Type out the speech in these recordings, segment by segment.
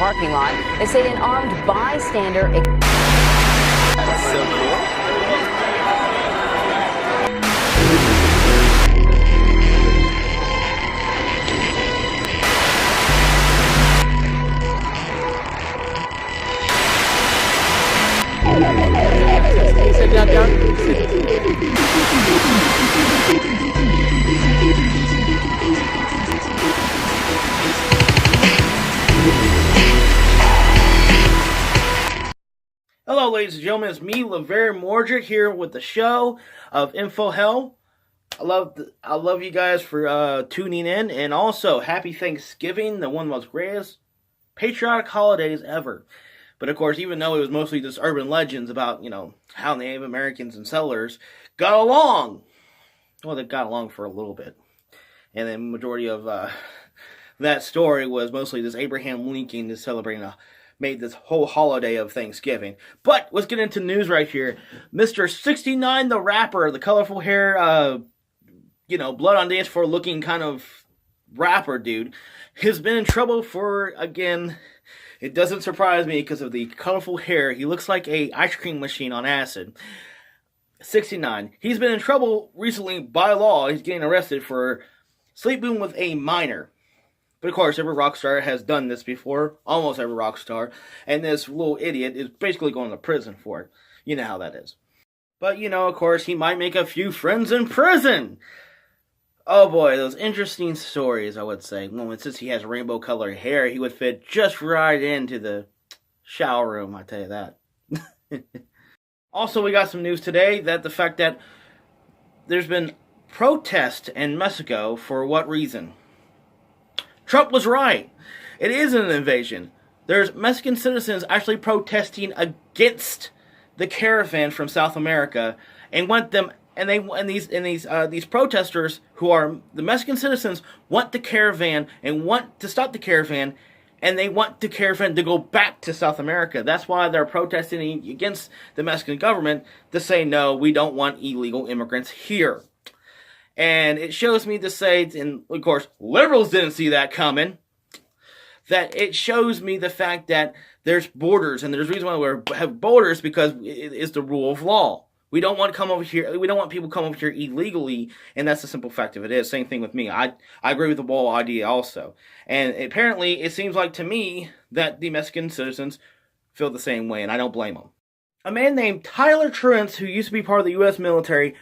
parking lot. They say an armed bystander. That's so cool. Sit down. Hello, ladies and gentlemen. It's me, LaVere Mordred, here with the show of Infohell. I love you guys for tuning in, and also happy Thanksgiving, the one of the most greatest patriotic holidays ever. But of course, even though it was mostly just urban legends about, how Native Americans and settlers got along. Well, they got along for a little bit. And the majority of that story was mostly just Abraham Lincoln just celebrating, made this whole holiday of Thanksgiving. But let's get into news right here. Mr. 69, the rapper, the colorful hair, blood on dance floor looking kind of rapper dude, has been in trouble for, again, it doesn't surprise me because of the colorful hair. He looks like a ice cream machine on acid. 69. He's been in trouble recently by law. He's getting arrested for sleeping with a minor. But of course, every rock star has done this before. Almost every rock star. And this little idiot is basically going to prison for it. You know how that is. But, of course, he might make a few friends in prison. Oh boy, those interesting stories, I would say. Well, since he has rainbow-colored hair, he would fit just right into the shower room, I tell you that. Also, we got some news today that the fact that there's been protest in Mexico. For what reason? Trump was right. It is an invasion. There's Mexican citizens actually protesting against the caravan from South America, and these protesters who are the Mexican citizens want the caravan and want to stop the caravan, and they want the caravan to go back to South America. That's why they're protesting against the Mexican government to say, no, we don't want illegal immigrants here. And it shows me to say, and of course, liberals didn't see that coming, that it shows me the fact that there's borders, and there's a reason why we have borders, because it is the rule of law. We don't want to come over here. We don't want people to come over here illegally, and that's the simple fact of it is. Same thing with me. I agree with the wall idea also. And apparently, it seems like to me that the Mexican citizens feel the same way, and I don't blame them. A man named Tyler Truant, who used to be part of the U.S. military,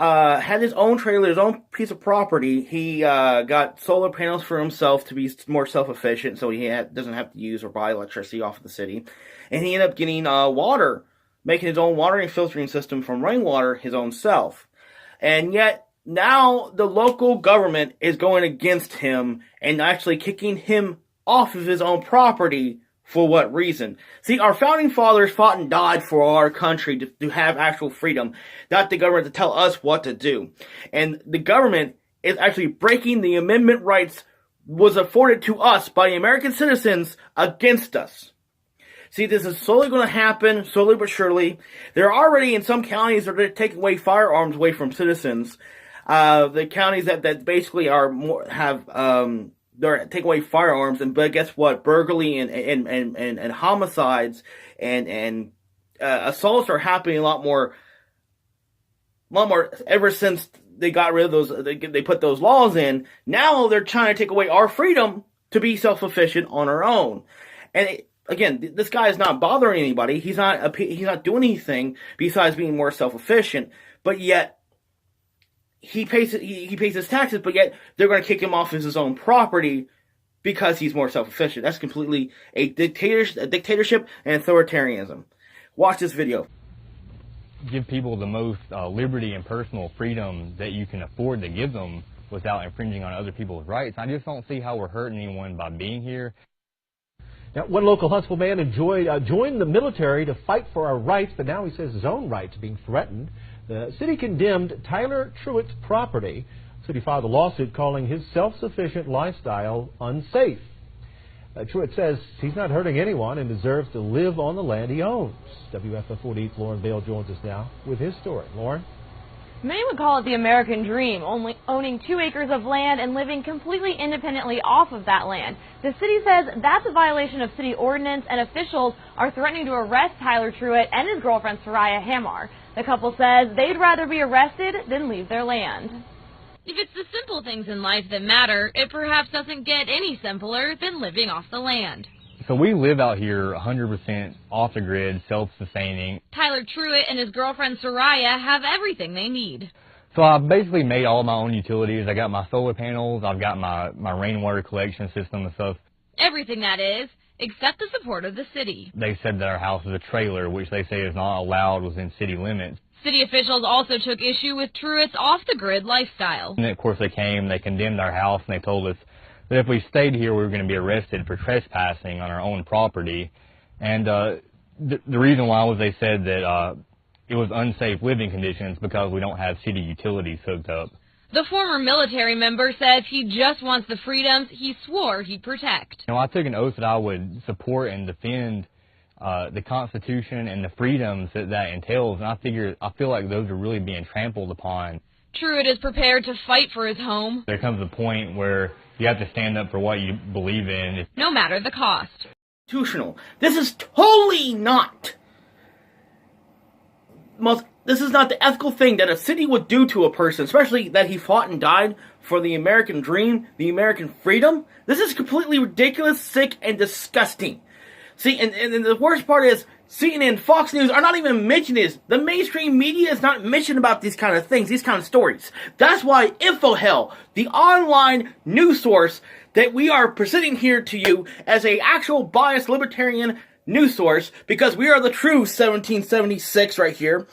had his own trailer, his own piece of property. He got solar panels for himself to be more self-efficient, so he doesn't have to use or buy electricity off of the city. And he ended up getting water, making his own watering filtering system from rainwater his own self. And yet, now the local government is going against him and actually kicking him off of his own property. For what reason? See, our founding fathers fought and died for our country to have actual freedom, not the government to tell us what to do. And the government is actually breaking the amendment rights was afforded to us by the American citizens against us. See, this is slowly going to happen, slowly but surely. There are already in some counties that are taking away firearms away from citizens. The counties that basically are more they're taking away firearms, but guess what? Burglary and homicides and assaults are happening a lot more ever since they got rid of those. They put those laws in. Now they're trying to take away our freedom to be self-sufficient on our own. And again, this guy is not bothering anybody. He's not doing anything besides being more self-efficient. But yet he pays his taxes. But yet they're going to kick him off as his own property because he's more self-efficient. That's completely a dictatorship and authoritarianism. Watch this video. Give people the most liberty and personal freedom that you can afford to give them without infringing on other people's rights. I just don't see how we're hurting anyone by being here. Now, one local Huntsville man joined the military to fight for our rights, but now he says his own rights are being threatened. The city condemned Tyler Truant's property. The city filed a lawsuit calling his self-sufficient lifestyle unsafe. Truant says he's not hurting anyone and deserves to live on the land he owns. WFF 48's Lauren Bale joins us now with his story. Lauren? Many would call it the American dream, only owning 2 acres of land and living completely independently off of that land. The city says that's a violation of city ordinance, and officials are threatening to arrest Tyler Truitt and his girlfriend Soraya Hamar. The couple says they'd rather be arrested than leave their land. If it's the simple things in life that matter, it perhaps doesn't get any simpler than living off the land. So we live out here 100% off the grid, self-sustaining. Tyler Truitt and his girlfriend Soraya have everything they need. So I've basically made all my own utilities. I got my solar panels, I've got my rainwater collection system and stuff. Everything, that is, except the support of the city. They said that our house is a trailer, which they say is not allowed within city limits. City officials also took issue with Truitt's off-the-grid lifestyle. And of course they came, they condemned our house, and they told us that if we stayed here, we were going to be arrested for trespassing on our own property. And the reason why was they said that it was unsafe living conditions because we don't have city utilities hooked up. The former military member says he just wants the freedoms he swore he'd protect. I took an oath that I would support and defend the Constitution and the freedoms that entails, and I feel like those are really being trampled upon. Truitt is prepared to fight for his home. There comes a point where you have to stand up for what you believe in, no matter the cost. Constitutional. This is totally not this is not the ethical thing that a city would do to a person, especially that he fought and died for the American dream, the American freedom. This is completely ridiculous, sick, and disgusting. See, and the worst part is, CNN, Fox News are not even mentioning this. The mainstream media is not mentioning about these kind of things, these kind of stories. That's why Infohell, the online news source that we are presenting here to you as a actual biased libertarian news source, because we are the true 1776 right here.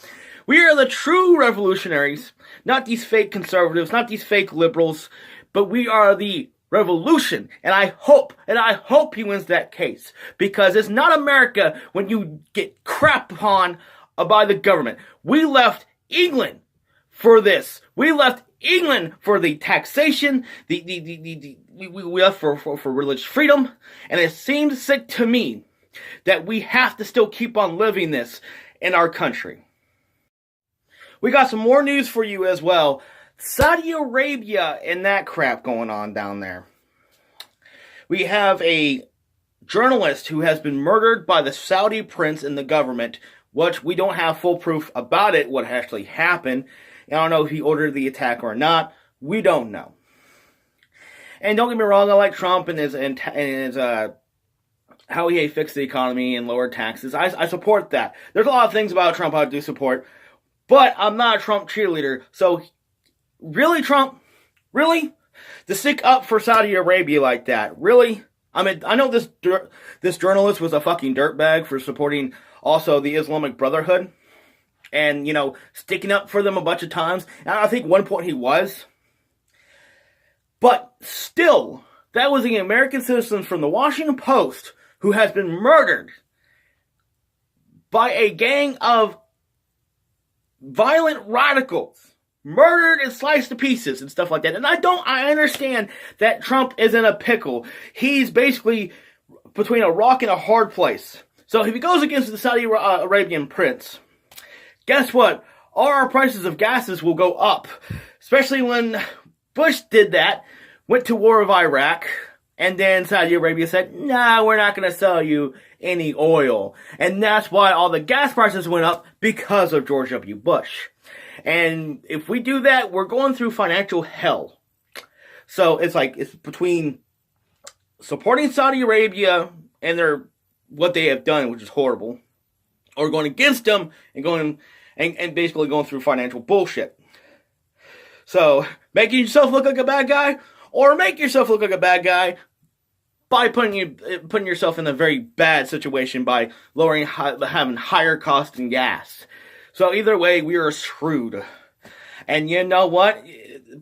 We are the true revolutionaries, not these fake conservatives, not these fake liberals, but we are the revolution, and I hope he wins that case, because it's not America when you get crap upon by the government. We left England for this. We left England for the taxation, we left for religious freedom, and it seems sick to me that we have to still keep on living this in our country. We got some more news for you as well. Saudi Arabia and that crap going on down there. We have a journalist who has been murdered by the Saudi prince and the government, which we don't have full proof about it, what actually happened. I don't know if he ordered the attack or not. We don't know. And don't get me wrong, I like Trump and his how he fixed the economy and lowered taxes. I support that. There's a lot of things about Trump I do support, but I'm not a Trump cheerleader. So, really, Trump? Really? To stick up for Saudi Arabia like that? Really? I mean, I know this journalist was a fucking dirtbag for supporting also the Islamic Brotherhood and, you know, sticking up for them a bunch of times. And I think one point he was. But still, that was an American citizen from the Washington Post who has been murdered by a gang of violent radicals. Murdered and sliced to pieces and stuff like that. And I understand that Trump is in a pickle. He's basically between a rock and a hard place. So if he goes against the Saudi Arabian Prince, guess what? All our prices of gases will go up. Especially when Bush did that, went to war with Iraq, and then Saudi Arabia said, nah, we're not going to sell you any oil. And that's why all the gas prices went up, because of George W. Bush. And if we do that, we're going through financial hell. So it's like, it's between supporting Saudi Arabia and what they have done, which is horrible, or going against them and basically going through financial bullshit. So, making yourself look like a bad guy, or make yourself look like a bad guy by putting yourself in a very bad situation by having higher costs in gas. So either way, we are screwed. And you know what?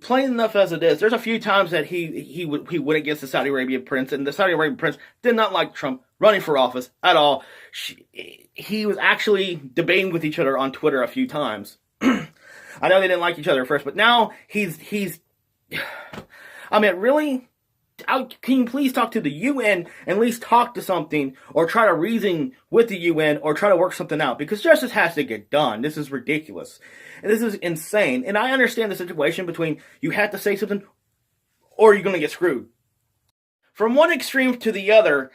Plain enough as it is, there's a few times that he went against the Saudi Arabian Prince, and the Saudi Arabian Prince did not like Trump running for office at all. He was actually debating with each other on Twitter a few times. I know they didn't like each other at first, but now he's I mean, really? can you please talk to the UN and at least talk to something, or try to reason with the UN, or try to work something out? Because justice has to get done. This is ridiculous. And this is insane. And I understand the situation between you have to say something or you're going to get screwed. From one extreme to the other,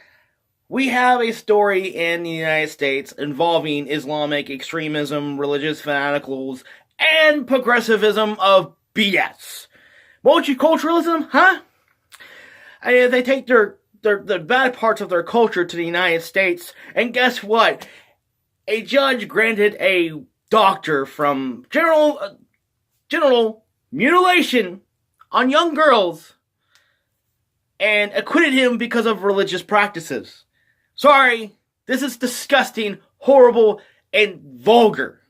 we have a story in the United States involving Islamic extremism, religious fanaticals, and progressivism of BS. Multiculturalism, huh? They take the bad parts of their culture to the United States, and guess what? A judge granted a doctor from genital mutilation on young girls and acquitted him because of religious practices. Sorry, this is disgusting, horrible, and vulgar.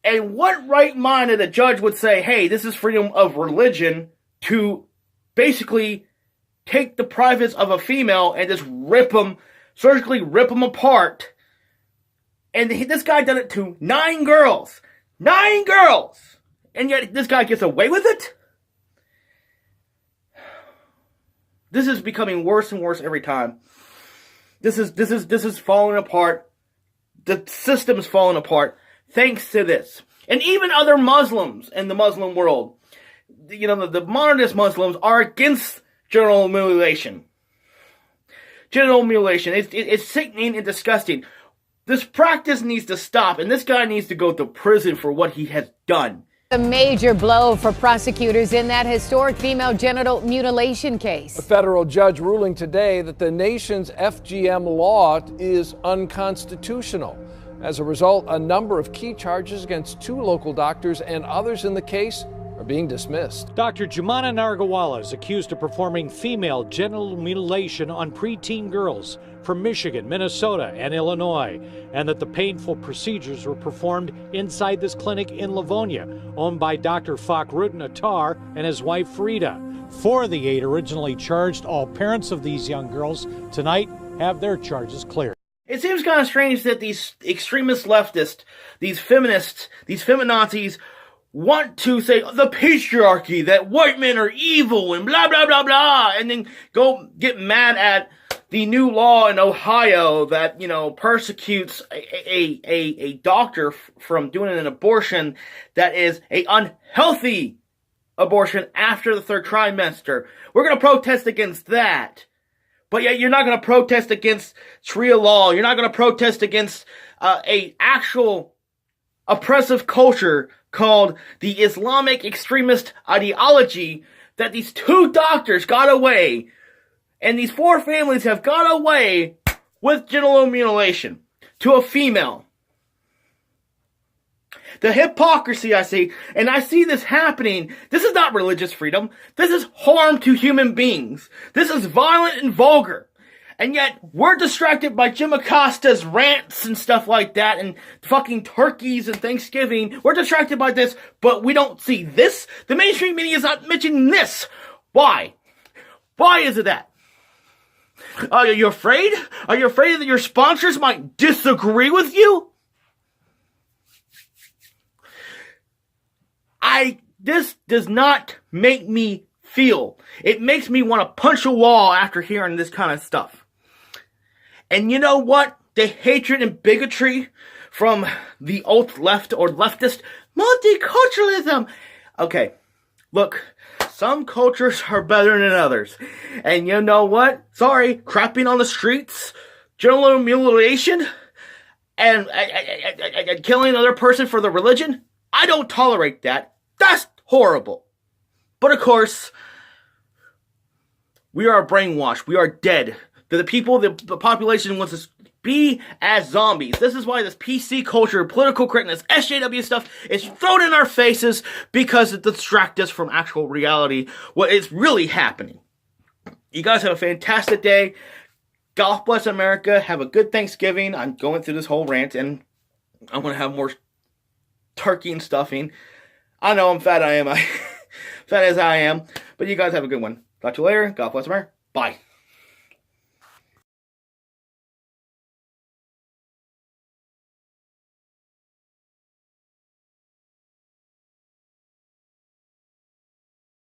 And what right-minded a judge would say, hey, this is freedom of religion, to basically take the privates of a female and just surgically rip them apart. And this guy done it to 9 girls. 9 girls! And yet this guy gets away with it? This is becoming worse and worse every time. This is falling apart. The system's falling apart thanks to this. And even other Muslims in the Muslim world, you know, the modernist Muslims are against genital mutilation. Genital mutilation. It's sickening and disgusting. This practice needs to stop, and this guy needs to go to prison for what he has done. A major blow for prosecutors in that historic female genital mutilation case. A federal judge ruling today that the nation's FGM law is unconstitutional. As a result, a number of key charges against 2 local doctors and others in the case are being dismissed. Dr. Jumana Nargawala is accused of performing female genital mutilation on preteen girls from Michigan, Minnesota, and Illinois, and that the painful procedures were performed inside this clinic in Livonia, owned by Dr. Fakhruddin Attar and his wife Frida. 4 of the 8 originally charged, all parents of these young girls, tonight have their charges cleared. It seems kind of strange that these extremist leftists, these feminists, these feminazis want to say the patriarchy, that white men are evil and blah, blah, blah, blah, and then go get mad at the new law in Ohio that, you know, persecutes a doctor from doing an abortion that is an unhealthy abortion after the 3rd trimester. We're going to protest against that. But yet you're not going to protest against Sharia law. You're not going to protest against a actual oppressive culture called the Islamic extremist ideology that these 2 doctors got away, and these 4 families have got away with genital mutilation to a female. The hypocrisy I see, and I see this happening. This is not religious freedom. This is harm to human beings. This is violent and vulgar. And yet, we're distracted by Jim Acosta's rants and stuff like that, and fucking turkeys and Thanksgiving. We're distracted by this, but we don't see this. The mainstream media is not mentioning this. Why? Why is it that? Are you afraid? Are you afraid that your sponsors might disagree with you? This does not make me feel. It makes me want to punch a wall after hearing this kind of stuff. And you know what? The hatred and bigotry from the alt left or leftist multiculturalism. Okay, look, some cultures are better than others. And you know what? Sorry, crapping on the streets, genital mutilation, and killing another person for the religion. I don't tolerate that. That's horrible. But of course, we are brainwashed. We are dead. The people, the population wants us to be as zombies. This is why this PC culture, political correctness, SJW stuff is thrown in our faces because it distracts us from actual reality, what is really happening. You guys have a fantastic day. God bless America. Have a good Thanksgiving. I'm going through this whole rant, and I'm going to have more turkey and stuffing. I know I'm fat. I am. Fat as I am. But you guys have a good one. Talk to you later. God bless America. Bye.